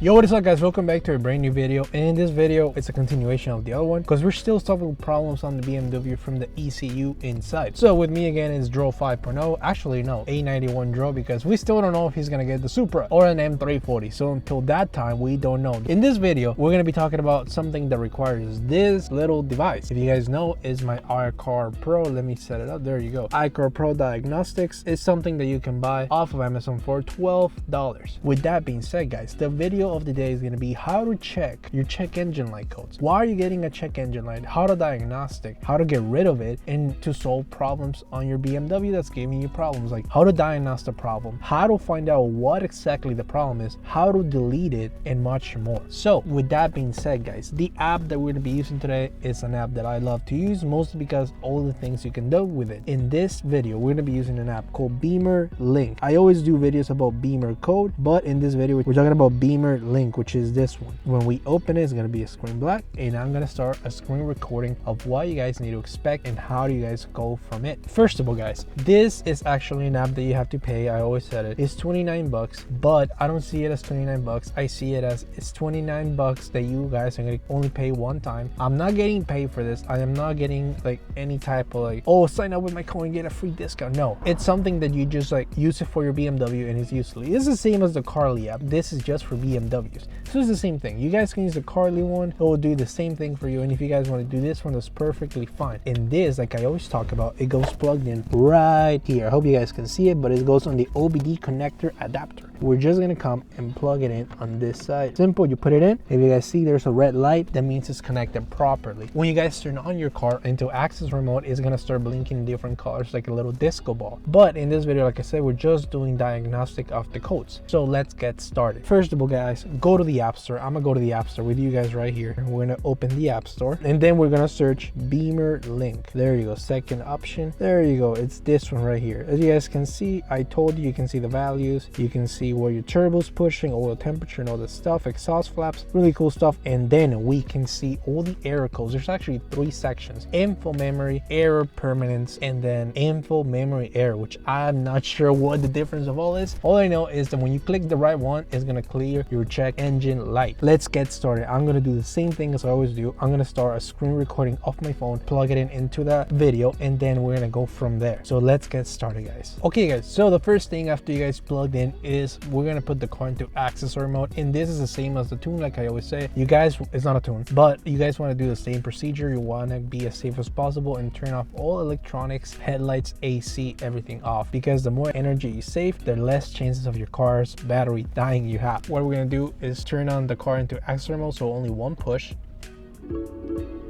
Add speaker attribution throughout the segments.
Speaker 1: Yo, what is up guys, welcome back to a brand new video. And in this video it's a continuation of the other one because we're still solving problems on the BMW from the ECU inside. So with me again is Dro 5.0, actually no, A91 Dro, because we still don't know if he's gonna get the Supra or an M340. So until that time we don't know. In this video we're gonna be talking about something that requires this little device. If you guys know, is my iCar Pro. Let me set it up. There you go. iCar Pro Diagnostics is something that you can buy off of Amazon for $12. With that being said guys, the video of the day is going to be how to check your check engine light codes. Why are you getting a check engine light? How to diagnostic, how to get rid of it, and to solve problems on your BMW that's giving you problems, like how to diagnose the problem, how to find out what exactly the problem is, how to delete it, and much more. So with that being said guys, the app that we're going to be using today is an app that I love to use, mostly because all the things you can do with it. In this video we're going to be using an app called Bimmerlink. I always do videos about Beamer code, but in this video we're talking about Bimmerlink, which is this one. When we open it, it's going to be a screen black, and I'm going to start a screen recording of what you guys need to expect and how do you guys go from it. First of all guys, this is actually an app that you have to pay. I always said it. It's 29 bucks, but I don't see it as 29 bucks. I see it as it's 29 bucks that you guys are going to only pay one time. I'm not getting paid for this. I am not getting like any type of like, oh, sign up with my code and get a free discount. No, it's something that you just like use it for your BMW and it's useful. It's the same as the Carly app. This is just for BMWs. So it's the same thing. You guys can use the Carly one. It will do the same thing for you. And if you guys want to do this one, that's perfectly fine. And this, like I always talk about, it goes plugged in right here. I hope you guys can see it, but it goes on the OBD connector adapter. We're just going to come and plug it in on this side. Simple, you put it in. If you guys see there's a red light, that means it's connected properly. When you guys turn on your car into access remote, it's going to start blinking different colors like a little disco ball. But in this video, like I said, we're just doing diagnostic of the codes. So let's get started. First of all guys, go to the App Store. I'm gonna go to the App Store with you guys right here. We're gonna open the App Store and then we're gonna search Bimmerlink. There you go, second option. There you go, it's this one right here. As you guys can see, I told you, you can see the values, you can see where your turbo's pushing, oil temperature and all this stuff, exhaust flaps, really cool stuff. And then we can see all the error codes. There's actually 3 sections: info memory, error permanence, and then info memory error, which I'm not sure what the difference of all is. All I know is that when you click the right one, it's gonna clear your check engine light. Let's get started. I'm gonna do the same thing as I always do. I'm gonna start a screen recording off my phone, plug it in into the video, and then we're gonna go from there. So let's get started guys. Okay guys, so the first thing after you guys plugged in is we're gonna put the car into accessory mode, and this is the same as the tune. Like I always say, you guys, it's not a tune, but you guys want to do the same procedure. You want to be as safe as possible and turn off all electronics, headlights, AC, everything off, because the more energy you save, the less chances of your car's battery dying you have. What we're gonna do is turn on the car into accessory mode, so only one push.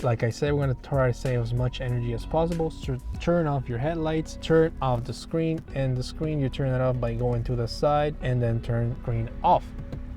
Speaker 1: Like I said, we're going to try to save as much energy as possible. So turn off your headlights, turn off the screen, and the screen you turn it off by going to the side and then turn screen off.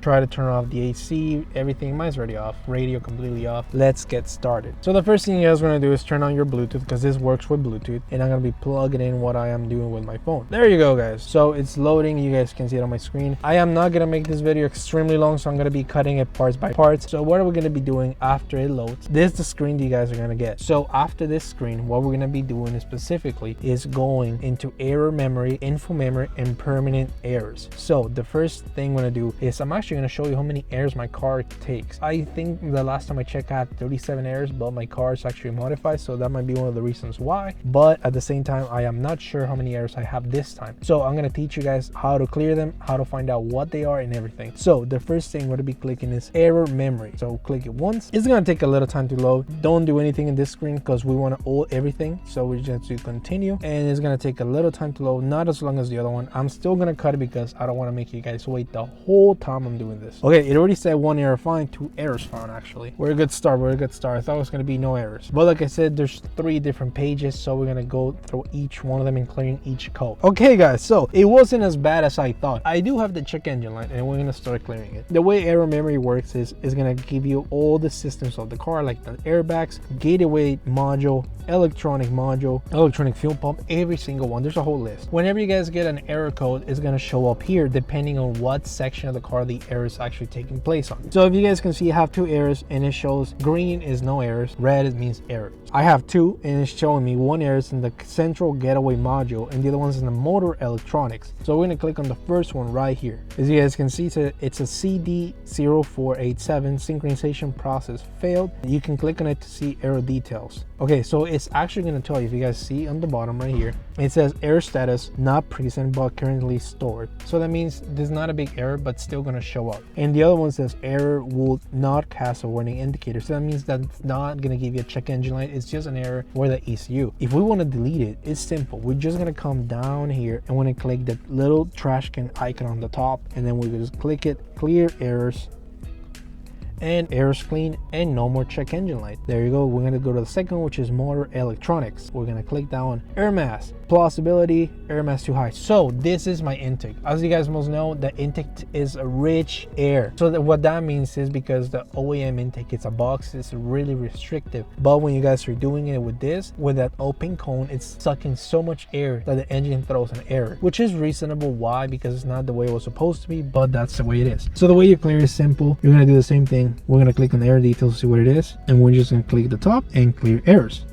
Speaker 1: Try to turn off the AC, everything. Mine's already off, radio completely off. Let's get started. So the first thing you guys are gonna do is turn on your Bluetooth, because this works with Bluetooth, and I'm gonna be plugging in what I am doing with my phone. There you go guys, so it's loading. You guys can see it on my screen. I am not gonna make this video extremely long, so I'm gonna be cutting it parts by parts. So what are we gonna be doing after it loads? This is the screen that you guys are gonna get. So after this screen, what we're gonna be doing specifically is going into error memory, info memory, and permanent errors. So the first thing I'm gonna do is I'm actually going to show you how many errors my car takes. I think the last time I checked I had 37 errors, but my car is actually modified, so that might be one of the reasons why. But at the same time, I am not sure how many errors I have this time. So I'm going to teach you guys how to clear them, how to find out what they are and everything. So the first thing we're going to be clicking is error memory. So click it once. It's going to take a little time to load. Don't do anything in this screen because we want to hold everything. So we're just going to continue, and it's going to take a little time to load, not as long as the other one. I'm still going to cut it because I don't want to make you guys wait the whole time I'm doing this. Okay, it already said 1 error found, 2 errors found. Actually, we're a good start. I thought it was going to be no errors, but like I said, there's 3 different pages, so we're going to go through each one of them and clearing each code. Okay guys, so it wasn't as bad as I thought. I do have the check engine light, and we're going to start clearing it. The way error memory works is it's going to give you all the systems of the car, like the airbags, gateway module, electronic module, electronic fuel pump, every single one. There's a whole list. Whenever you guys get an error code, it's going to show up here depending on what section of the car the error is actually taking place on. So if you guys can see, I have 2 errors, and it shows green is no errors, red means errors. I have 2, and it's showing me 1 error in the central getaway module, and the other one's in the motor electronics. So we're gonna click on the first one right here. As you guys can see, it's a CD0487 synchronization process failed. You can click on it to see error details. Okay, so it's actually gonna tell you, if you guys see on the bottom right here, it says error status not present but currently stored. So that means there's not a big error, but still gonna show up. And the other one says error will not cast a warning indicator. So that means that's not gonna give you a check engine light. It's just an error for the ECU. If we want to delete it, it's simple. We're just gonna come down here and we're gonna click the little trash can icon on the top, and then we just click it, clear errors, and errors clean, and no more check engine light. There you go. We're gonna go to the second one, which is motor electronics. We're gonna click that one. Air mass, plausibility, air mass too high. So this is my intake. As you guys most know, the intake is a rich air. So what that means is, because the OEM intake, it's a box, it's really restrictive. But when you guys are doing it with this, with that open cone, it's sucking so much air that the engine throws an error, which is reasonable. Why? Because it's not the way it was supposed to be, but that's the way it is. So the way you clear is simple. You're gonna do the same thing. We're gonna click on the error details to see what it is, and we're just gonna click the top and clear errors.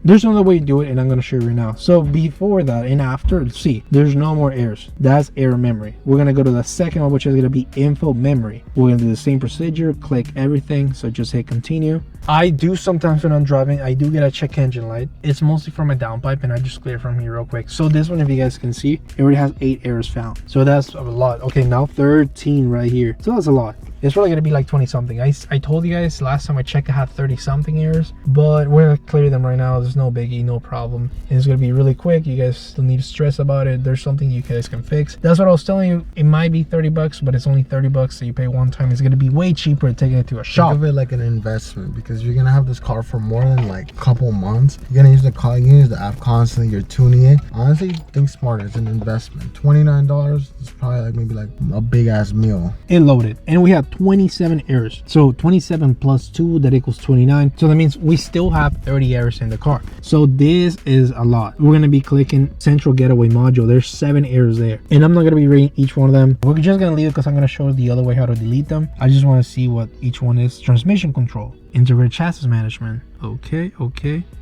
Speaker 1: There's another way to do it, and I'm gonna show you right now. So before that and after, see, there's no more errors. That's error memory. We're gonna go to the second one, which is gonna be info memory. We're gonna do the same procedure, click everything, so just hit continue. I do sometimes, when I'm driving, I do get a check engine light. It's mostly from a downpipe, and I just clear from here real quick. So this one, if you guys can see, it already has 8 errors found. So that's a lot. Okay, now 13 right here. So that's a lot. It's probably gonna be like 20 something. I told you guys last time I checked, I had 30 something errors, but we're gonna clear them right now. There's no biggie, no problem. And it's gonna be really quick. You guys don't need to stress about it. There's something you guys can fix. That's what I was telling you. It might be 30 bucks, but it's only 30 bucks. So you pay one time. It's gonna be way cheaper taking it to a shop.
Speaker 2: Think of it like an investment, because you're gonna have this car for more than like a couple months. You're gonna use the car, you use the app constantly. You're tuning it. Honestly, think smart. It's an investment. $29 is probably like maybe like a big ass meal.
Speaker 1: It loaded, and we have 27 errors. So 27 plus 2, that equals 29. So that means we still have 30 errors in the car. So this is a lot. We're gonna be clicking central getaway module. There's 7 errors there, and I'm not gonna be rating each one of them. We're just gonna leave it because I'm gonna show the other way how to delete them. I just want to see what each one is. Transmission control, integrated chassis management, okay,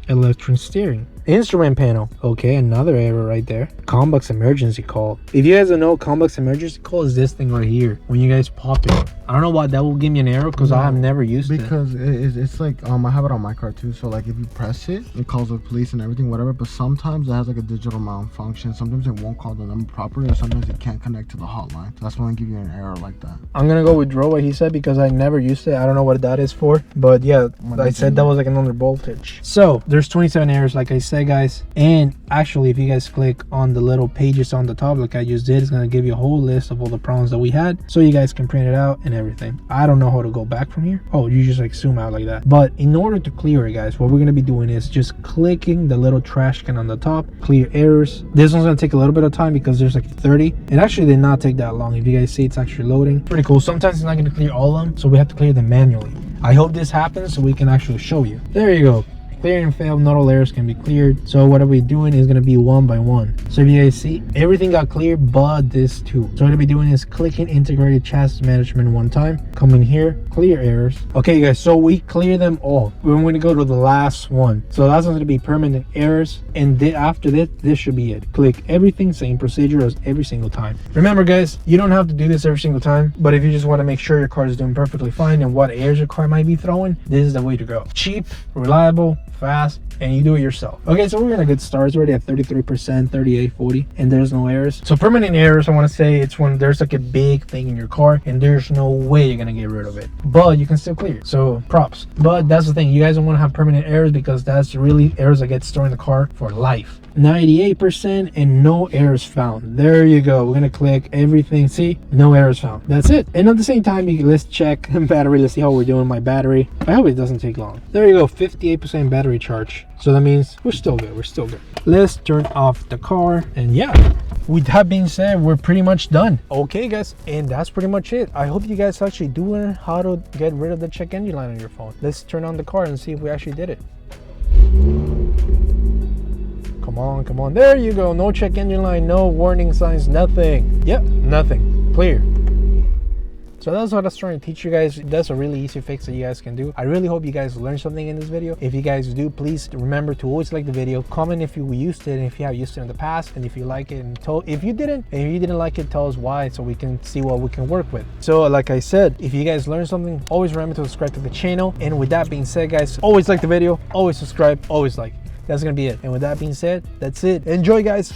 Speaker 1: electric steering, instrument panel, okay, another error right there. Convex emergency call. If you guys don't know, convex emergency call is this thing right here. When you guys pop it, I don't know why that will give me an error, because I have never used it.
Speaker 2: Because it's like I have it on my car too. So like if you press it, it calls the police and everything, whatever. But sometimes it has like a digital malfunction. Sometimes it won't call the number properly, or sometimes it can't connect to the hotline. So that's when I give you an error like that.
Speaker 1: I'm gonna go with Dro, what he said, because I never used it. I don't know what that is for, but yeah, I said that was like another voltage. So there's 27 errors, like I said, guys. And actually, if you guys click on the little pages on the top, like I just did, it's gonna give you a whole list of all the problems that we had, so you guys can print it out and everything. I don't know how to go back from here. Oh, you just like zoom out like that. But in order to clear it, guys, what we're gonna be doing is just clicking the little trash can on the top, clear errors. This one's gonna take a little bit of time because there's like 30. It actually did not take that long. If you guys see, it's actually loading. Pretty cool. Sometimes it's not gonna clear all of them, so we have to clear them manually. I hope this happens so we can actually show you. There you go. Clear and fail, not all errors can be cleared. So what are we doing is going to be one by one. So if you guys see, everything got cleared but this too. So what I'll be doing is clicking integrated chassis management one time, come in here, clear errors. Okay guys, so we clear them all. We're going to go to the last one. So that's going to be permanent errors, and after this should be it. Click everything, same procedure as every single time. Remember guys, you don't have to do this every single time, but if you just want to make sure your car is doing perfectly fine and what errors your car might be throwing, this is the way to go. Cheap, reliable, fast, and you do it yourself. Okay, so we're in a good start. It's already at 33%, 38, 40, and there's no errors. So permanent errors, I want to say, it's when there's like a big thing in your car and there's no way you're gonna get rid of it, but you can still clear it. So props. But that's the thing, you guys don't want to have permanent errors, because that's really errors that get stored in the car for life. 98% and no errors found. There you go. We're gonna click everything. See, no errors found. That's it. And at the same time, let's check battery. Let's see how we're doing with my battery. I hope it doesn't take long. There you go, 58% battery charge. So that means we're still good. We're still good. Let's turn off the car, and yeah, with that being said, we're pretty much done. Okay guys, and that's pretty much it. I hope you guys actually do learn how to get rid of the check engine light on your phone. Let's turn on the car and see if we actually did it. Come on, come on. There you go. No check engine light, no warning signs, nothing. Yep, nothing. Clear. So that's what I was trying to teach you guys. That's a really easy fix that you guys can do. I really hope you guys learned something in this video. If you guys do, please remember to always like the video, comment if you used it and if you have used it in the past, and if you like it, and if you didn't like it, tell us why so we can see what we can work with. So like I said, if you guys learned something, always remember to subscribe to the channel. And with that being said, guys, always like the video, always subscribe, always like. That's gonna be it. And with that being said, that's it. Enjoy, guys.